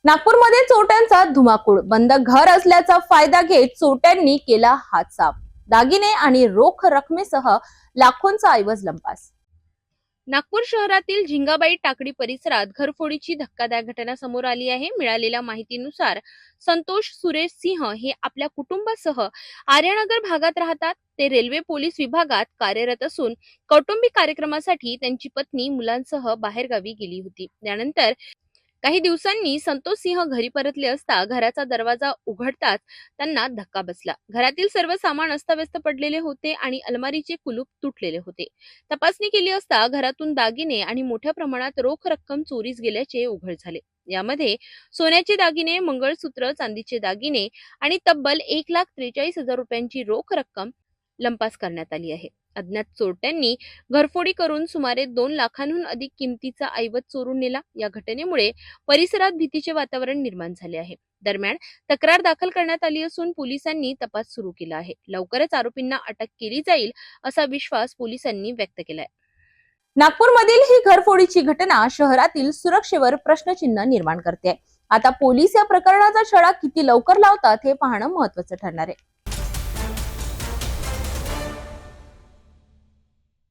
नागपूरमध्ये चोरट्यांचा धुमाकूळ. बंद घर असल्याचा फायदा घेत चोरट्यांनी केला हात साफ. दागिने आणि रोख रकमेसह लाखोंचा ऐवज लंपास. नागपूर शहरातील झिंगाबाई टाकडी परिसरात घरफोडीची धक्कादायक घटना समोर आली आहे. मिळालेल्या माहितीनुसार संतोष सुरेश सिंह हे आपल्या कुटुंबासह आर्यनगर भागात राहतात. ते रेल्वे पोलीस विभागात कार्यरत असून कौटुंबिक कार्यक्रमासाठी त्यांची पत्नी मुलांसह बाहेरगावी गेली होती. त्यानंतर काही दिवसांनी संतोष सिंह घरी परतले असता घराचा दरवाजा उघडताच त्यांना धक्का बसला. घरातील सर्व सामान अस्ताव्यस्त पडलेले होते आणि अलमारीचे कुलूप तुटलेले होते. तपासणी केली असता घरातून दागिने आणि मोठ्या प्रमाणात रोख रक्कम चोरीस गेल्याचे उघड झाले. यामध्ये सोन्याचे दागिने, मंगळसूत्र, चांदीचे दागिने आणि तब्बल 1,43,000 रुपयांची रोख रक्कम लंपास करण्यात आली आहे. अज्ञात चोरट्यांनी घरफोडी करून सुमारे 2 लाखांहून अधिक किमतीचा ऐवज चोरून नेला. या घटनेमुळे परिसरात भीतीचे वातावरण निर्माण झाले आहे. दरम्यान तक्रार दाखल करण्यात आली असून पोलिसांनी तपास सुरू केला आहे. लवकरच आरोपींना अटक केली जाईल असा विश्वास पोलिसांनी व्यक्त केलाय. नागपूरमधील ही घरफोडीची घटना शहरातील सुरक्षेवर प्रश्नचिन्ह निर्माण करते. आता पोलीस या प्रकरणाचा छडा किती लवकर लावतात हे पाहणं महत्त्वाचं ठरणार आहे.